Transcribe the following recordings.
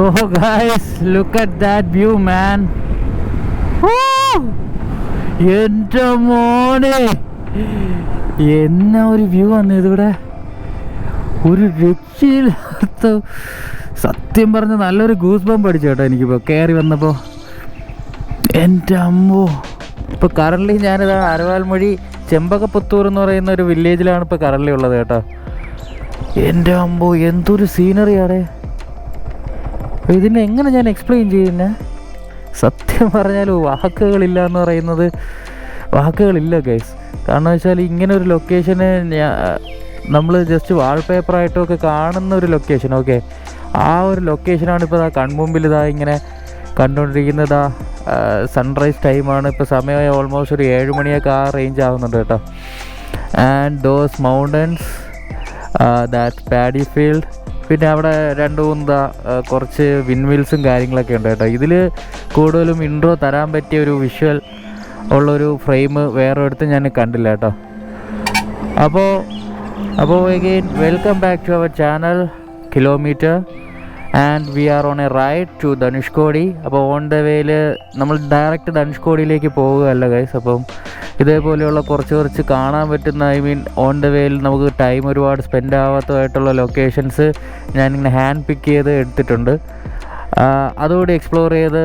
Oh guys, look at that view, man. എൻ്റെ മോനെ, എന്നാ ഒരു വ്യൂ വന്നു ഇതിവിടെ. ഒരു രക്ഷയില്ലാത്ത, സത്യം പറഞ്ഞ നല്ലൊരു ഗൂസ് ബംപ് അടിച്ചു കേട്ടോ എനിക്കിപ്പോൾ കയറി വന്നപ്പോൾ. എൻ്റെ അമ്മോ. ഇപ്പോൾ കറൻലി ഞാനിതാ അരവാൽമൊഴി ചെമ്പകപ്പുത്തൂർ എന്ന് പറയുന്ന ഒരു വില്ലേജിലാണ് ഇപ്പോൾ കറൻലി ഉള്ളത് കേട്ടോ. എൻ്റെ അമ്മോ, എന്തൊരു സീനറിയാണ്. ഇതിനെ എങ്ങനെ ഞാൻ എക്സ്പ്ലെയിൻ ചെയ്യുന്നേ? സത്യം പറഞ്ഞാൽ വാക്കുകളില്ല എന്ന് പറയുന്നത്, വാക്കുകളില്ല ഗൈസ്. കാരണം വെച്ചാൽ ഇങ്ങനെ ഒരു ലൊക്കേഷന് നമ്മൾ ജസ്റ്റ് വാൾപേപ്പറായിട്ടൊക്കെ കാണുന്ന ഒരു ലൊക്കേഷൻ, ഓക്കെ, ആ ഒരു ലൊക്കേഷനാണ് ഇപ്പോൾ കൺമുമ്പിൽ ഇതാ ഇങ്ങനെ കണ്ടുകൊണ്ടിരിക്കുന്നത്. സൺറൈസ് ടൈമാണ് ഇപ്പോൾ, സമയം ഓൾമോസ്റ്റ് ഒരു 7 മണിയൊക്കെ ആ റേഞ്ച് ആവുന്നുണ്ട് കേട്ടോ. And those mountains, that paddy field, പിന്നെ അവിടെ 2-3 കുറച്ച് വിൻമിൽസും കാര്യങ്ങളൊക്കെ ഉണ്ട് കേട്ടോ. ഇതിൽ കൂടുതലും ഇൻട്രോ തരാൻ പറ്റിയ ഒരു വിഷ്വൽ ഉള്ളൊരു ഫ്രെയിം വേറെ അടുത്ത് ഞാൻ കണ്ടില്ല കേട്ടോ. അപ്പോൾ again welcome back to our channel kilometre, and we are on a ride to Dhanushkodi. അപ്പോൾ ഓൺ ദ വേയിൽ നമ്മൾ ഡയറക്റ്റ് ധനുഷ്കോടിയിലേക്ക് പോവുകയല്ല ഗൈസ്. അപ്പം ഇതേപോലെയുള്ള കുറച്ച് കാണാൻ പറ്റുന്ന, ഐ മീൻ ഓൺ ദ വേയിൽ നമുക്ക് ടൈം ഒരുപാട് സ്പെൻഡ് ആവാത്തതായിട്ടുള്ള ലൊക്കേഷൻസ് ഞാനിങ്ങനെ ഹാൻഡ് പിക്ക് ചെയ്ത് എടുത്തിട്ടുണ്ട്. അതുകൂടി എക്സ്പ്ലോർ ചെയ്ത്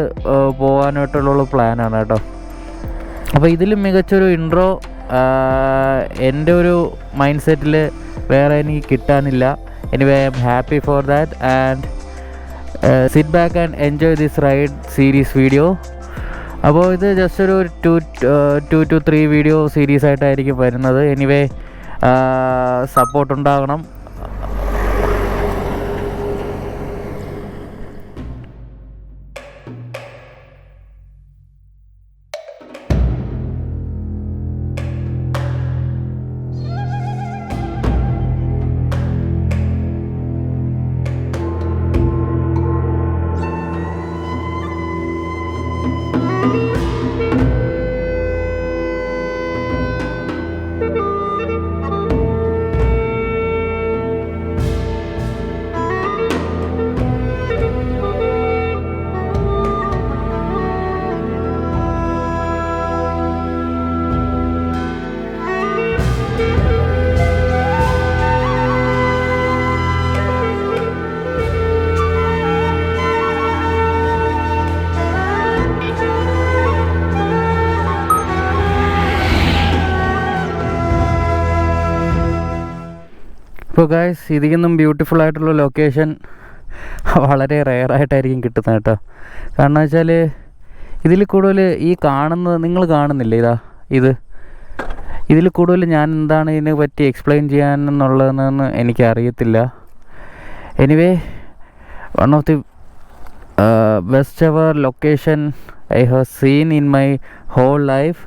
പോകാനായിട്ടുള്ള പ്ലാനാണ് കേട്ടോ. അപ്പോൾ ഇതിലും മികച്ചൊരു ഇൻട്രോ എൻ്റെ ഒരു മൈൻഡ് സെറ്റിൽ വേറെ എനിക്ക് കിട്ടാനില്ല. Anyway I am happy for that, and sit back and enjoy this ride series video. അപ്പോൾ ഇത് ജസ്റ്റ് ഒരു 2 to 3 വീഡിയോ സീരീസ് ആയിട്ടായിരിക്കും വരുന്നത്. എനിവേ സപ്പോർട്ട് ഉണ്ടാകണം. ഇപ്പോൾ ഗൈസ്, ഇതിന്നും ബ്യൂട്ടിഫുൾ ആയിട്ടുള്ള ലൊക്കേഷൻ വളരെ റെയറായിട്ടായിരിക്കും കിട്ടുന്നത് കേട്ടോ. കാരണം വെച്ചാൽ ഇതിൽ കൂടുതൽ ഈ കാണുന്നത് നിങ്ങൾ കാണുന്നില്ലേ, ഇതിൽ കൂടുതൽ ഞാൻ എന്താണ് ഇതിനെ പറ്റി എക്സ്പ്ലെയിൻ ചെയ്യാനെന്നുള്ളതെന്ന് എനിക്കറിയത്തില്ല. Anyway, one of the best ever location I have seen in my whole life.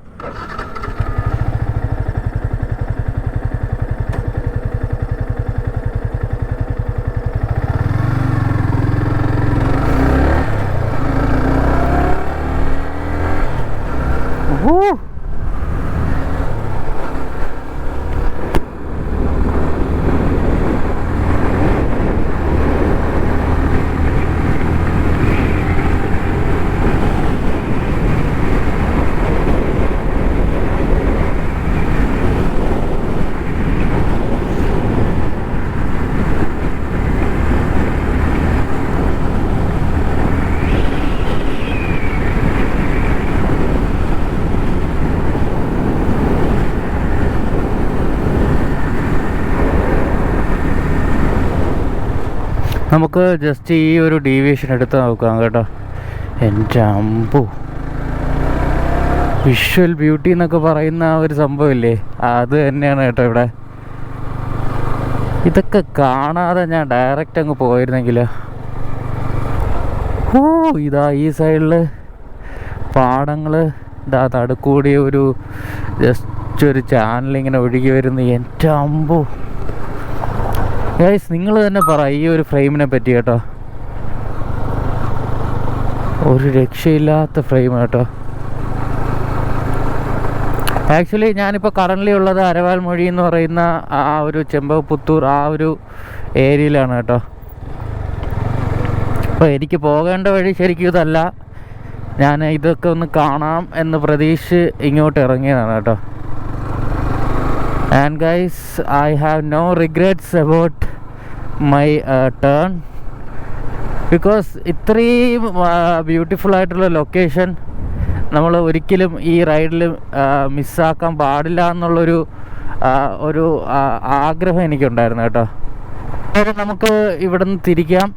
നമുക്ക് ജസ്റ്റ് ഈ ഒരു ഡീവിയേഷൻ എടുത്ത് നോക്കാം കേട്ടോ. എൻ്റെ അമ്പു, വിഷ്വൽ ബ്യൂട്ടി എന്നൊക്കെ പറയുന്ന ആ ഒരു സംഭവമില്ലേ, അത് തന്നെയാണ് കേട്ടോ ഇവിടെ. ഇതൊക്കെ കാണാതെ ഞാൻ ഡയറക്റ്റ് അങ്ങ് പോയിരുന്നെങ്കിൽ. ഇതാ ഈ സൈഡിൽ പാടങ്ങൾ, ഇതാ നടുക്കൂടി ഒരു ജസ്റ്റ് ഒരു ചാനലിങ്ങനെ ഒഴുകി വരുന്നു. എൻ്റെ അമ്പു ഗൈസ്, നിങ്ങൾ തന്നെ പറ ഈ ഒരു ഫ്രെയിമിനെ പറ്റി കേട്ടോ. ഒരു രക്ഷയില്ലാത്ത ഫ്രെയിം കേട്ടോ. ആക്ച്വലി ഞാനിപ്പോൾ കറൻലി ഉള്ളത് അരവാൽമൊഴി എന്ന് പറയുന്ന ആ ഒരു ചെമ്പകപ്പുത്തൂർ ആ ഒരു ഏരിയയിലാണ് കേട്ടോ. അപ്പോൾ എനിക്ക് പോകേണ്ട വഴി ശരിക്കും ഇതല്ല. ഞാൻ ഇതൊക്കെ ഒന്ന് കാണാം എന്ന് പ്രതീക്ഷിച്ച് ഇങ്ങോട്ട് ഇറങ്ങിയതാണ് കേട്ടോ. And guys, I have no regrets about my turn, because ഇത്രയും ബ്യൂട്ടിഫുൾ ആയിട്ടുള്ള ലൊക്കേഷൻ നമ്മൾ ഒരിക്കലും ഈ റൈഡിൽ മിസ്സാക്കാൻ പാടില്ല എന്നുള്ളൊരു ആഗ്രഹം എനിക്കുണ്ടായിരുന്നു കേട്ടോ. അതായത് നമുക്ക് ഇവിടെ നിന്ന് തിരിക്കാം.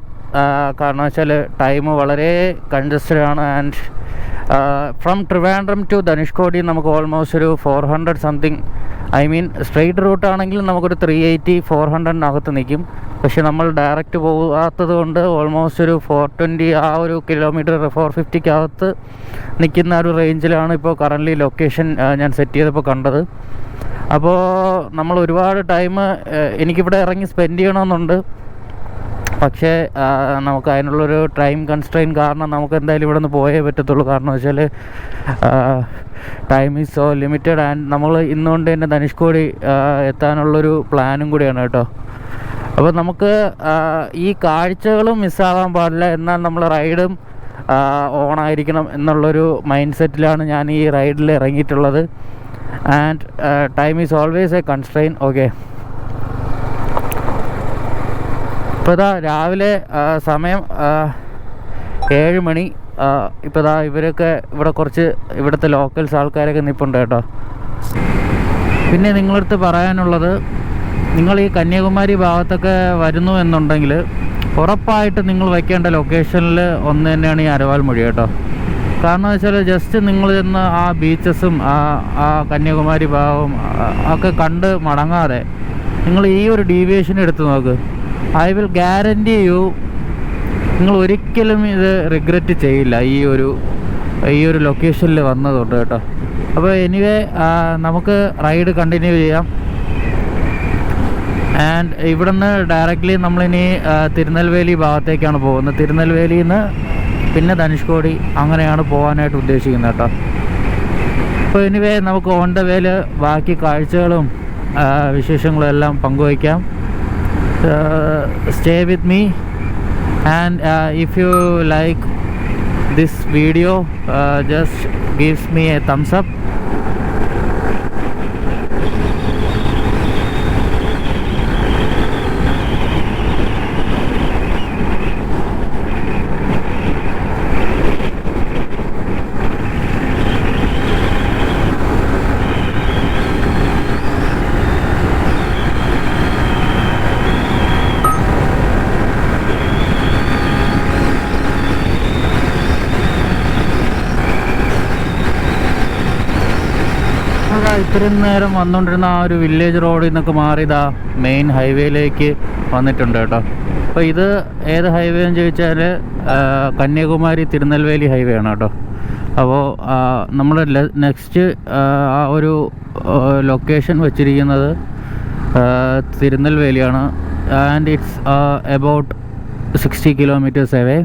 കാരണം വെച്ചാൽ ടൈം വളരെ കൺജസ്റ്റഡ് ആണ്. And from Trivandrum to Dhanushkodi നമുക്ക് ഓൾമോസ്റ്റ് ഒരു 400 സംതിങ്, ഐ മീൻ സ്ട്രെയിറ്റ് റൂട്ടാണെങ്കിൽ നമുക്കൊരു 380-400 നിൽക്കും. പക്ഷെ നമ്മൾ ഡയറക്റ്റ് പോകാത്തത് കൊണ്ട് ഓൾമോസ്റ്റ് ഒരു 420 ആ ഒരു കിലോമീറ്റർ 450 നിൽക്കുന്ന ഒരു റേഞ്ചിലാണ് ഇപ്പോൾ കറൻ്റ്ലി ലൊക്കേഷൻ ഞാൻ സെറ്റ് ചെയ്തപ്പോൾ കണ്ടത്. അപ്പോൾ നമ്മൾ ഒരുപാട് ടൈം എനിക്കിവിടെ ഇറങ്ങി സ്പെൻഡ് ചെയ്യണമെന്നുണ്ട്. പക്ഷേ നമുക്ക് അതിനുള്ളൊരു ടൈം കൺസ്ട്രെയിൻ കാരണം നമുക്ക് എന്തായാലും ഇവിടെ നിന്ന് പോയേ പറ്റത്തുള്ളൂ. കാരണം വെച്ചാൽ time is so limited. And നമ്മൾ ഇന്നുകൊണ്ട് തന്നെ ധനുഷ്കോടി എത്താനുള്ളൊരു പ്ലാനും കൂടിയാണ് കേട്ടോ. അപ്പോൾ നമുക്ക് ഈ കാഴ്ചകളും മിസ്സാകാൻ പാടില്ല, എന്നാൽ നമ്മൾ റൈഡും ഓണായിരിക്കണം എന്നുള്ളൊരു മൈൻഡ് സെറ്റിലാണ് ഞാൻ ഈ റൈഡിൽ ഇറങ്ങിയിട്ടുള്ളത്. And time is always a constraint. Okay, ഇപ്പോൾ ഇതാ രാവിലെ സമയം 7 മണി. ഇപ്പോൾ ഇതാ ഇവരൊക്കെ ഇവിടെ കുറച്ച് ഇവിടുത്തെ ലോക്കൽസ് ആൾക്കാരൊക്കെ നിൽപ്പുണ്ട് കേട്ടോ. പിന്നെ നിങ്ങളടുത്ത് പറയാനുള്ളത്, നിങ്ങൾ ഈ കന്യാകുമാരി ഭാഗത്തൊക്കെ വരുന്നു എന്നുണ്ടെങ്കിൽ ഉറപ്പായിട്ട് നിങ്ങൾ വയ്ക്കേണ്ട ലൊക്കേഷനിൽ ഒന്ന് തന്നെയാണ് ഈ അരവാൽ മൊഴി കേട്ടോ. കാരണം വെച്ചാൽ ജസ്റ്റ് നിങ്ങൾ ചെന്ന് ആ ബീച്ചസും ആ കന്യാകുമാരി ഭാഗവും ഒക്കെ കണ്ട് മടങ്ങാതെ നിങ്ങൾ ഈ ഒരു ഡീവിയേഷൻ എടുത്ത് നോക്ക്. ഐ വിൽ ഗ്യാരൻറ്റി യു, നിങ്ങൾ ഒരിക്കലും ഇത് റിഗ്രറ്റ് ചെയ്യില്ല ഈ ഒരു ലൊക്കേഷനിൽ വന്നതുകൊണ്ട് കേട്ടോ. അപ്പോൾ എനിവേ നമുക്ക് റൈഡ് കണ്ടിന്യൂ ചെയ്യാം. ആൻഡ് ഇവിടുന്ന് ഡയറക്റ്റ്ലി നമ്മളിനി തിരുനെൽവേലി ഭാഗത്തേക്കാണ് പോകുന്നത്. തിരുനെൽവേലിയിൽ നിന്ന് പിന്നെ ധനുഷ്കോടി അങ്ങനെയാണ് പോകാനായിട്ട് ഉദ്ദേശിക്കുന്നത് കേട്ടോ. അപ്പോൾ എനിവേ നമുക്ക് ഓൺ ദ വേയിൽ ബാക്കി കാഴ്ചകളും വിശേഷങ്ങളും എല്ലാം പങ്കുവയ്ക്കാം. Stay with me, and if you like this video, just gives me a thumbs up. ഇത്രയും നേരം വന്നുകൊണ്ടിരുന്ന ആ ഒരു വില്ലേജ് റോഡിൽ നിന്നൊക്കെ മാറിയതാ മെയിൻ ഹൈവേയിലേക്ക് വന്നിട്ടുണ്ട് കേട്ടോ. അപ്പോൾ ഇത് ഏത് ഹൈവേ എന്ന് ചോദിച്ചാൽ കന്യാകുമാരി തിരുനെൽവേലി ഹൈവേ ആണ് കേട്ടോ. അപ്പോൾ നമ്മൾ നെക്സ്റ്റ് ആ ഒരു ലൊക്കേഷൻ വച്ചിരിക്കുന്നത് തിരുനെൽവേലിയാണ്. And it's about 60 kilometers away.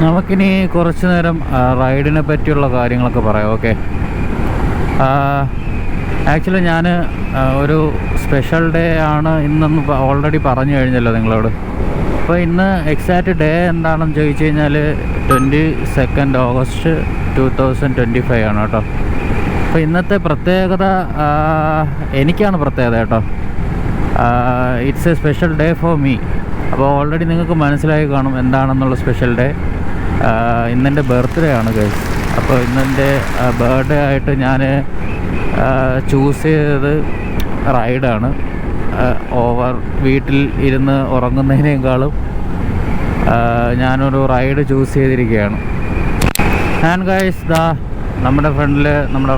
നമുക്കിനി കുറച്ച് നേരം റൈഡിനെ പറ്റിയുള്ള കാര്യങ്ങളൊക്കെ പറയാം. ഓക്കെ, ആക്ച്വലി ഞാൻ ഒരു സ്പെഷ്യൽ ഡേ ആണ് ഇന്നെന്ന് ഓൾറെഡി പറഞ്ഞു കഴിഞ്ഞല്ലോ നിങ്ങളോട്. അപ്പോൾ ഇന്ന് എക്സാക്റ്റ് ഡേ എന്താണെന്ന് ചോദിച്ചു കഴിഞ്ഞാൽ 22 August 2025 ആണ് കേട്ടോ. അപ്പോൾ ഇന്നത്തെ പ്രത്യേകത എനിക്കാണ് പ്രത്യേകത കേട്ടോ. It's A special day for me. അപ്പോൾ ഓൾറെഡി നിങ്ങൾക്ക് മനസ്സിലായി കാണും എന്താണെന്നുള്ള സ്പെഷ്യൽ ഡേ. ഇന്നെൻ്റെ ബർത്ത്ഡേ ആണ് ഗൈസ്. അപ്പോൾ ഇന്നെൻ്റെ ബർത്ത്ഡേ ആയിട്ട് ഞാൻ ചൂസ് ചെയ്തത് റൈഡാണ്. ഓവർ വീട്ടിൽ ഇരുന്ന് ഉറങ്ങുന്നതിനേക്കാളും ഞാനൊരു റൈഡ് ചൂസ് ചെയ്തിരിക്കുകയാണ്. ആൻഡ് ഗൈസ്, നമ്മുടെ ഫ്രണ്ടിൽ നമ്മുടെ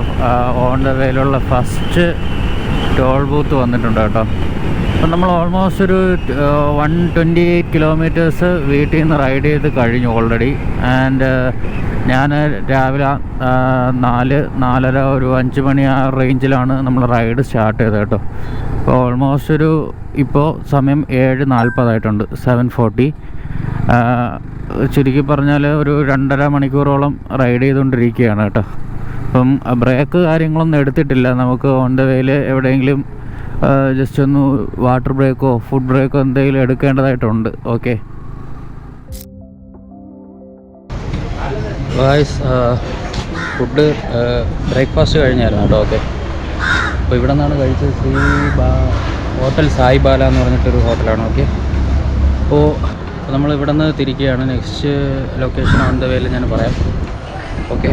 ഓൺ ദ വേയിലുള്ള ഫസ്റ്റ് ടോൾ ബൂത്ത് വന്നിട്ടുണ്ട് കേട്ടോ. അപ്പം നമ്മൾ ഓൾമോസ്റ്റ് ഒരു 128 കിലോമീറ്റേഴ്സ് വീട്ടിൽ നിന്ന് റൈഡ് ചെയ്ത് കഴിഞ്ഞു ഓൾറെഡി. ആൻഡ് ഞാൻ രാവിലെ 4-4:30 ഒരു 5 മണി ആ റേഞ്ചിലാണ് നമ്മൾ റൈഡ് സ്റ്റാർട്ട് ചെയ്തത് കേട്ടോ. അപ്പോൾ ഓൾമോസ്റ്റ് ഇപ്പോൾ സമയം 7:40 7:40. ചുരുക്കി പറഞ്ഞാൽ ഒരു 2.5 മണിക്കൂറോളം റൈഡ് ചെയ്തുകൊണ്ടിരിക്കുകയാണ് കേട്ടോ. അപ്പം ബ്രേക്ക് കാര്യങ്ങളൊന്നും എടുത്തിട്ടില്ല. നമുക്ക് ഓൺ ദ വേയിൽ എവിടെയെങ്കിലും ജസ്റ്റ് ഒന്ന് വാട്ടർ ബ്രേക്കോ ഫുഡ് ബ്രേക്കോ എന്തെങ്കിലും എടുക്കേണ്ടതായിട്ടുണ്ട്. ഓക്കെ ഗായ്സ്, ഫുഡ് ബ്രേക്ക്ഫാസ്റ്റ് കഴിഞ്ഞായിരുന്നു കേട്ടോ. ഓക്കെ, അപ്പോൾ ഇവിടെ നിന്നാണ് കഴിച്ചത്. ഹോട്ടൽ സായി ബാല എന്ന് പറഞ്ഞിട്ടൊരു ഹോട്ടലാണ്. ഓക്കെ, അപ്പോൾ നമ്മൾ ഇവിടെ നിന്ന് തിരിക്കുകയാണ്. നെക്സ്റ്റ് ലൊക്കേഷൻ ഓൺ ദ വേയിൽ ഞാൻ പറയാം. ഓക്കെ,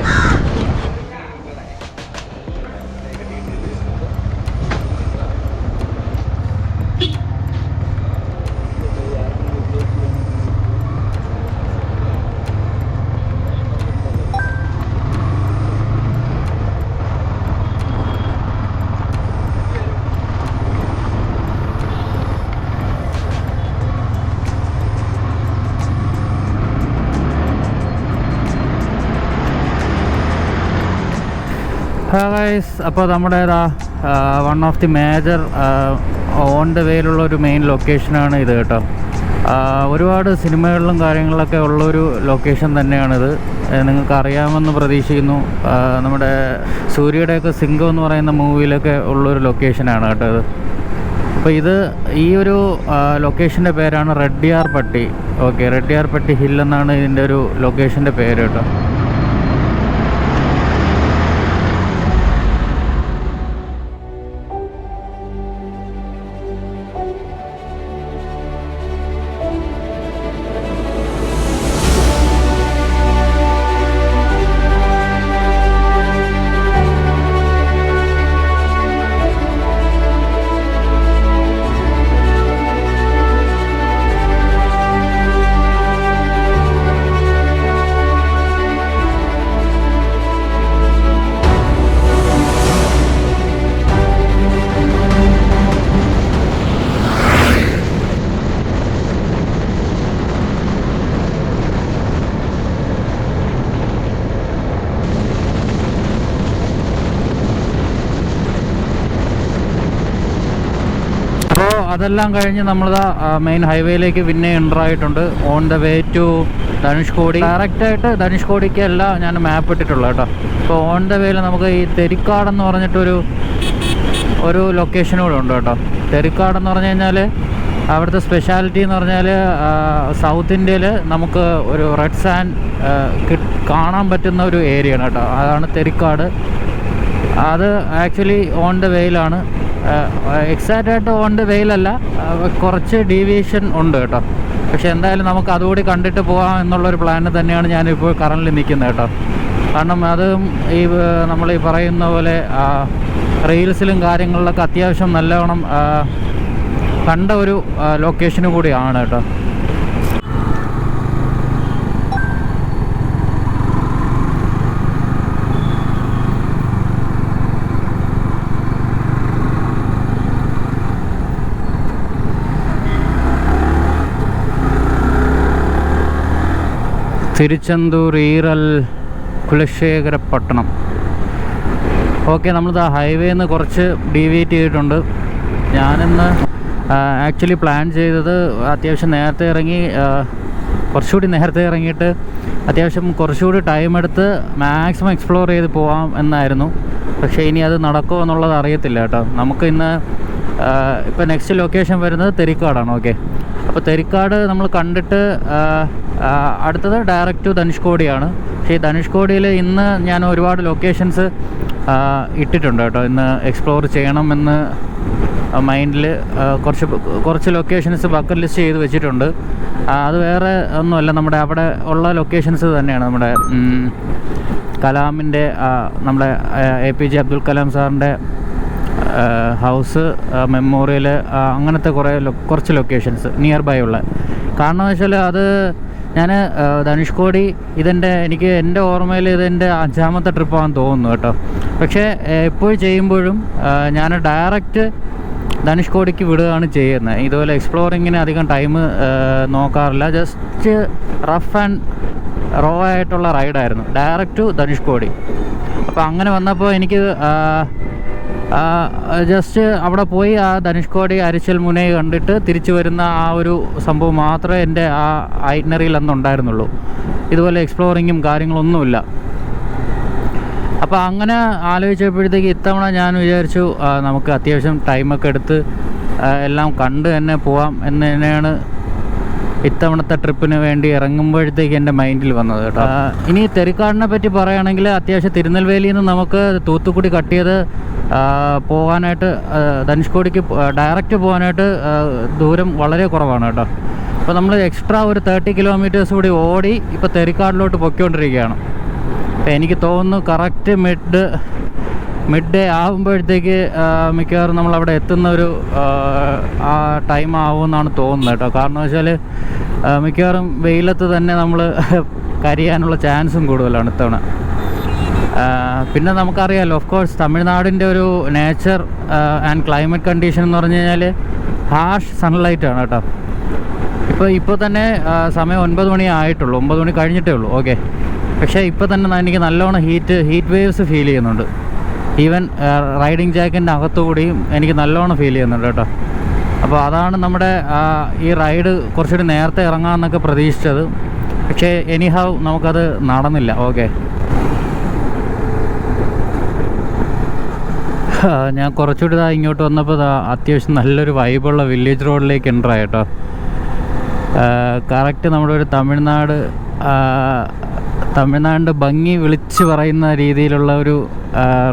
ഗൈസ്, അപ്പോൾ നമ്മുടെ one of the major on the വേയിലുള്ള ഒരു മെയിൻ ലൊക്കേഷനാണ് ഇത് കേട്ടോ. ഒരുപാട് സിനിമകളിലും കാര്യങ്ങളിലൊക്കെ ഉള്ളൊരു ലൊക്കേഷൻ തന്നെയാണിത്. നിങ്ങൾക്ക് അറിയാമെന്ന് പ്രതീക്ഷിക്കുന്നു. നമ്മുടെ സൂര്യയുടെയൊക്കെ സിംഗം എന്ന് പറയുന്ന മൂവിയിലൊക്കെ ഉള്ളൊരു ലൊക്കേഷനാണ് കേട്ടോ ഇത്. അപ്പോൾ ഈ ഒരു ലൊക്കേഷൻ്റെ പേരാണ് റെഡ്ഡിയാർപട്ടി. ഓക്കെ, റെഡ്ഡിയാർപട്ടി ഹിൽ എന്നാണ് ഇതിൻ്റെ ഒരു ലൊക്കേഷൻ്റെ പേര് കേട്ടോ. അതെല്ലാം കഴിഞ്ഞ് നമ്മളിതാ മെയിൻ ഹൈവേയിലേക്ക് പിന്നെ എൻ്റർ ആയിട്ടുണ്ട്. On the way to Dhanushkodi. ഡയറക്റ്റായിട്ട് ധനുഷ്കോടിക്കല്ല ഞാൻ മാപ്പ് ഇട്ടിട്ടുള്ളത് കേട്ടോ. ഇപ്പോൾ ഓൺ ദ വേയിൽ നമുക്ക് ഈ തെരിക്കാടെന്ന് പറഞ്ഞിട്ടൊരു ലൊക്കേഷൻ കൂടെ ഉണ്ട് കേട്ടോ. തെരിക്കാടെന്ന് പറഞ്ഞു കഴിഞ്ഞാൽ അവിടുത്തെ സ്പെഷ്യാലിറ്റി എന്ന് പറഞ്ഞാൽ സൗത്ത് ഇന്ത്യയിൽ നമുക്ക് ഒരു റെഡ് സാൻഡ് കാണാൻ പറ്റുന്ന ഒരു ഏരിയയാണ് കേട്ടോ. അതാണ് തെരിക്കാട്. അത് ആക്ച്വലി ഓൺ ദ വേയിലാണ്. എക്സാക്റ്റായിട്ട് ഓൺ ദ വേയിലല്ല, കുറച്ച് ഡീവിയേഷൻ ഉണ്ട് കേട്ടോ. പക്ഷെ എന്തായാലും നമുക്ക് അതുകൂടി കണ്ടിട്ട് പോകാം എന്നുള്ളൊരു പ്ലാനിൽ തന്നെയാണ് ഞാനിപ്പോൾ കറൻറ്റ്ലി നിൽക്കുന്നത് കേട്ടോ. കാരണം അത് നമ്മൾ ഈ പറയുന്ന പോലെ റീൽസിലും കാര്യങ്ങളിലൊക്കെ അത്യാവശ്യം നല്ലവണ്ണം കണ്ട ഒരു ലൊക്കേഷനും കൂടിയാണ് കേട്ടോ. തിരുച്ചെന്തൂർ, ഈറൽ, കുലശേഖരപട്ടണം. ഓക്കെ, നമ്മളിത് ഹൈവേന്ന് കുറച്ച് ഡീവിയേറ്റ് ചെയ്തിട്ടുണ്ട്. ഞാനിന്ന് ആക്ച്വലി പ്ലാൻ ചെയ്തത് അത്യാവശ്യം നേരത്തെ ഇറങ്ങി, കുറച്ചുകൂടി നേരത്തെ ഇറങ്ങിയിട്ട് അത്യാവശ്യം കുറച്ചുകൂടി ടൈം എടുത്ത് മാക്സിമം എക്സ്പ്ലോർ ചെയ്ത് പോകാം എന്നായിരുന്നു. പക്ഷേ ഇനി അത് നടക്കുമോ എന്നുള്ളത് അറിയത്തില്ല കേട്ടോ. നമുക്ക് ഇന്ന് ഇപ്പോൾ നെക്സ്റ്റ് ലൊക്കേഷൻ വരുന്നത് തെരിക്കാടാണ്. ഓക്കെ, അപ്പോൾ തെരിക്കാട് നമ്മൾ കണ്ടിട്ട് അടുത്തത് ഡയറക്റ്റ് ടു ധനുഷ്കോടിയാണ്. പക്ഷേ ഈ ധനുഷ്കോടിയിൽ ഇന്ന് ഞാൻ ഒരുപാട് ലൊക്കേഷൻസ് ഇട്ടിട്ടുണ്ട് കേട്ടോ. ഇന്ന് എക്സ്പ്ലോർ ചെയ്യണമെന്ന് മൈൻഡിൽ കുറച്ച് ലൊക്കേഷൻസ് ബക്കറ്റ് ലിസ്റ്റ് ചെയ്ത് വെച്ചിട്ടുണ്ട്. അത് വേറെ ഒന്നുമല്ല, നമ്മുടെ അവിടെ ഉള്ള ലൊക്കേഷൻസ് തന്നെയാണ്. നമ്മുടെ കലാമിൻ്റെ, നമ്മുടെ APJ അബ്ദുൽ കലാം സാറിൻ്റെ ഹൗസ്, മെമ്മോറിയൽ, അങ്ങനത്തെ കുറച്ച് ലൊക്കേഷൻസ് നിയർ ബൈ ഉള്ള. കാരണം എന്ന് വെച്ചാൽ അത് ഞാൻ ധനുഷ്കോടി എനിക്ക് എൻ്റെ ഓർമ്മയിൽ ഇതെൻ്റെ 5ാമത്തെ ട്രിപ്പാണെന്ന് തോന്നുന്നു കേട്ടോ. പക്ഷേ എപ്പോൾ ചെയ്യുമ്പോഴും ഞാൻ ഡയറക്റ്റ് ധനുഷ്കോടിക്ക് വിടുകയാണ് ചെയ്യുന്നത്. ഇതുപോലെ എക്സ്പ്ലോറിങ്ങിന് അധികം ടൈം നോക്കാറില്ല. ജസ്റ്റ് റഫ് ആൻഡ് റോ ആയിട്ടുള്ള റൈഡായിരുന്നു, ഡയറക്റ്റ് ടു ധനുഷ്കോടി. അപ്പോൾ അങ്ങനെ വന്നപ്പോൾ എനിക്ക് ജസ്റ്റ് അവിടെ പോയി ആ ധനുഷ്കോടി അരിച്ചൽ മുനൈ കണ്ടിട്ട് തിരിച്ചു വരുന്ന ആ ഒരു സംഭവം മാത്രമേ എൻ്റെ ആ ഐറ്റിനറിയിൽ അന്നുണ്ടായിരുന്നുള്ളൂ. ഇതുപോലെ എക്സ്പ്ലോറിങ്ങും കാര്യങ്ങളൊന്നുമില്ല. അപ്പോൾ അങ്ങനെ ആലോചിച്ചപ്പോഴത്തേക്ക് ഇത്തവണ ഞാൻ വിചാരിച്ചു നമുക്ക് അത്യാവശ്യം ടൈമൊക്കെ എടുത്ത് എല്ലാം കണ്ട് തന്നെ പോവാം എന്ന് തന്നെയാണ് ഇത്തവണത്തെ ട്രിപ്പിന് വേണ്ടി ഇറങ്ങുമ്പോഴത്തേക്ക് എൻ്റെ മൈൻഡിൽ വന്നത് കേട്ടോ. ഇനി തെറിക്കാടിനെ പറ്റി പറയുകയാണെങ്കിൽ അത്യാവശ്യം തിരുനെൽവേലിയിൽ നിന്ന് നമുക്ക് തൂത്തുക്കുടി കട്ട് ചെയ്ത് പോകാനായിട്ട് ധനുഷ്കോടിക്ക് ഡയറക്റ്റ് പോകാനായിട്ട് ദൂരം വളരെ കുറവാണ് കേട്ടോ. അപ്പോൾ നമ്മൾ എക്സ്ട്രാ ഒരു 30 കിലോമീറ്റേഴ്സ് കൂടി ഓടി ഇപ്പോൾ തെറിക്കാടിലോട്ട് പൊയ്ക്കൊണ്ടിരിക്കുകയാണ്. അപ്പോൾ എനിക്ക് തോന്നുന്നു കറക്റ്റ് മിഡ് ഡേ ആകുമ്പോഴത്തേക്ക് മിക്കവാറും നമ്മളവിടെ എത്തുന്ന ഒരു ആ ടൈം ആവുമെന്നാണ് തോന്നുന്നത് കേട്ടോ. കാരണം വെച്ചാൽ മിക്കവാറും വെയിലത്ത് തന്നെ നമ്മൾ കരിയാനുള്ള ചാൻസും കൂടുതലാണ് ഇത്തവണ. പിന്നെ നമുക്കറിയാമല്ലോ, ഓഫ് കോഴ്സ് തമിഴ്നാടിൻ്റെ ഒരു നേച്ചർ ആൻഡ് ക്ലൈമറ്റ് കണ്ടീഷൻ എന്ന് പറഞ്ഞു കഴിഞ്ഞാൽ ഹാർഷ് സൺലൈറ്റാണ് കേട്ടോ. ഇപ്പോൾ തന്നെ സമയം 9 മണി ആയിട്ടുള്ളൂ, 9 മണി കഴിഞ്ഞിട്ടേ ഉള്ളൂ. ഓക്കെ, പക്ഷേ ഇപ്പോൾ തന്നെ എനിക്ക് നല്ലോണം ഹീറ്റ് വേവ്സ് ഫീൽ ചെയ്യുന്നുണ്ട്. ഈവൻ റൈഡിങ് ജാക്കറ്റിൻ്റെ അകത്തുകൂടിയും എനിക്ക് നല്ലോണം ഫീൽ ചെയ്യുന്നുണ്ട് കേട്ടോ. അപ്പോൾ അതാണ് നമ്മുടെ ഈ റൈഡ് കുറച്ചുകൂടി നേരത്തെ ഇറങ്ങാമെന്നൊക്കെ പ്രതീക്ഷിച്ചത്. പക്ഷേ എനിഹൗ നമുക്കത് നടന്നില്ല. ഓക്കെ, ഞാൻ കുറച്ചുകൂടി ഇങ്ങോട്ട് വന്നപ്പോൾ അത്യാവശ്യം നല്ലൊരു വൈബുള്ള വില്ലേജ് റോഡിലേക്ക് എൻ്റർ ആയി കേട്ടോ. കറക്റ്റ് നമ്മുടെ ഒരു തമിഴ്നാടിൻ്റെ ഭംഗി വിളിച്ച് പറയുന്ന രീതിയിലുള്ള ഒരു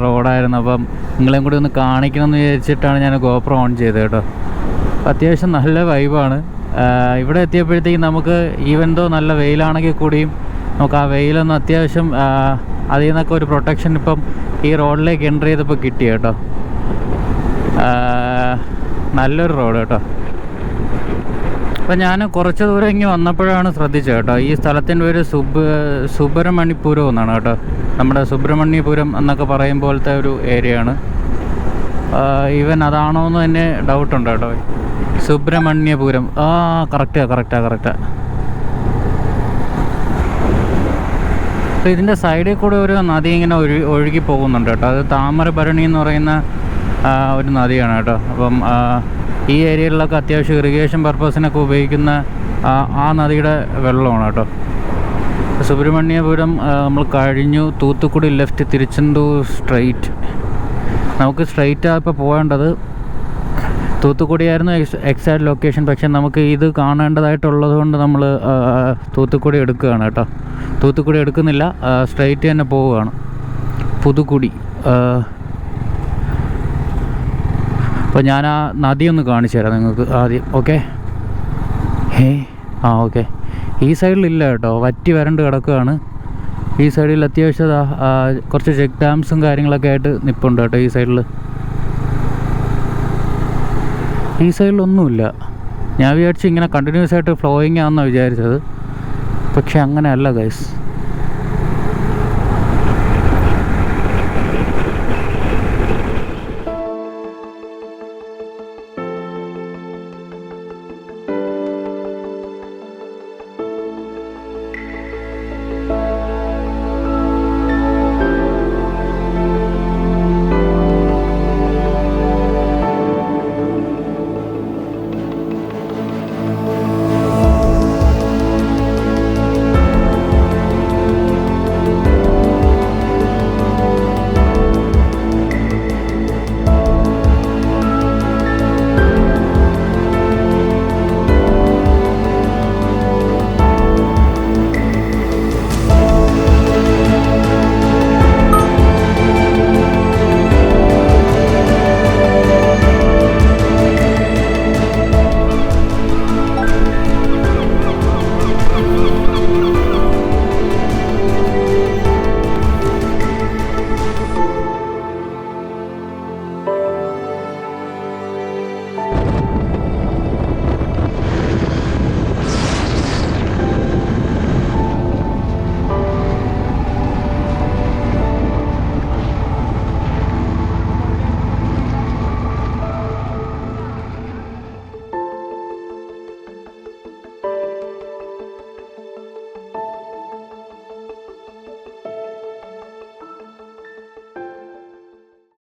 റോഡായിരുന്നു. അപ്പം നിങ്ങളെയും കൂടി ഒന്ന് കാണിക്കണമെന്ന് വിചാരിച്ചിട്ടാണ് ഞാൻ ഗോപ്രോ ഓൺ ചെയ്തത് കേട്ടോ. അത്യാവശ്യം നല്ല വൈബാണ്. ഇവിടെ എത്തിയപ്പോഴത്തേക്കും നമുക്ക് ഈവൻ ദോ നല്ല വെയിലാണെങ്കിൽ കൂടിയും നമുക്ക് ആ വെയിലൊന്നും അത്യാവശ്യം അതിൽ നിന്നൊക്കെ ഒരു പ്രൊട്ടക്ഷൻ ഇപ്പം ഈ റോഡിലേക്ക് എൻ്റർ ചെയ്തപ്പോൾ കിട്ടി കേട്ടോ. നല്ലൊരു റോഡ് കേട്ടോ. അപ്പം ഞാൻ കുറച്ച് ദൂരം ഇങ്ങനെ വന്നപ്പോഴാണ് ശ്രദ്ധിച്ചത് കേട്ടോ, ഈ സ്ഥലത്തിൻ്റെ പേര് സുബ്രഹ്മണ്യപുരം എന്നാണ് കേട്ടോ. നമ്മുടെ സുബ്രഹ്മണ്യപുരം എന്നൊക്കെ പറയും പോലത്തെ ഒരു ഏരിയയാണ്. ഈവൻ അതാണോ എന്ന് തന്നെ ഡൗട്ടുണ്ട് കേട്ടോ. സുബ്രഹ്മണ്യപുരം കറക്റ്റാ. അപ്പോൾ ഇതിൻ്റെ സൈഡിൽ കൂടെ ഒരു നദി ഇങ്ങനെ ഒഴുകി പോകുന്നുണ്ട് കേട്ടോ. അത് താമരഭരണി എന്ന് പറയുന്ന ഒരു നദിയാണ് കേട്ടോ. അപ്പം ഈ ഏരിയയിലൊക്കെ അത്യാവശ്യം ഇറിഗേഷൻ പർപ്പസിനൊക്കെ ഉപയോഗിക്കുന്ന ആ നദിയുടെ വെള്ളമാണ് കേട്ടോ. സുബ്രഹ്മണ്യപുരം നമ്മൾ കഴിഞ്ഞു. Thoothukudi left, Tiruchendur straight. നമുക്ക് സ്ട്രെയിറ്റാണ് ഇപ്പോൾ പോകേണ്ടത്. തൂത്തുക്കുടിയായിരുന്നു എക്സാക്ട് ലൊക്കേഷൻ. പക്ഷെ നമുക്ക് ഇത് കാണേണ്ടതായിട്ടുള്ളത് കൊണ്ട് നമ്മൾ തൂത്തുക്കുടി എടുക്കുകയാണ് കേട്ടോ. തൂത്തുക്കുടി എടുക്കുന്നില്ല, സ്ട്രെയിറ്റ് തന്നെ പോവുകയാണ്. പുതുക്കുടി. അപ്പോൾ ഞാൻ ആ നദി ഒന്ന് കാണിച്ചു തരാം നിങ്ങൾക്ക് ആദ്യം. Okay, okay. ഈ സൈഡിലില്ല കേട്ടോ, വറ്റി വരണ്ട് കിടക്കുകയാണ്. ഈ സൈഡിൽ അത്യാവശ്യം കുറച്ച് ചെക്ക് ഡാംസും കാര്യങ്ങളൊക്കെ ആയിട്ട് നിൽപ്പുണ്ട് കേട്ടോ. ഈ സൈഡിലൊന്നുമില്ല. ഞാൻ വിചാരിച്ചു ഇങ്ങനെ കണ്ടിന്യൂസ് ആയിട്ട് ഫ്ലോയിങ് ആണെന്നാണ് വിചാരിച്ചത്. പക്ഷെ അങ്ങനെയല്ല ഗൈസ്.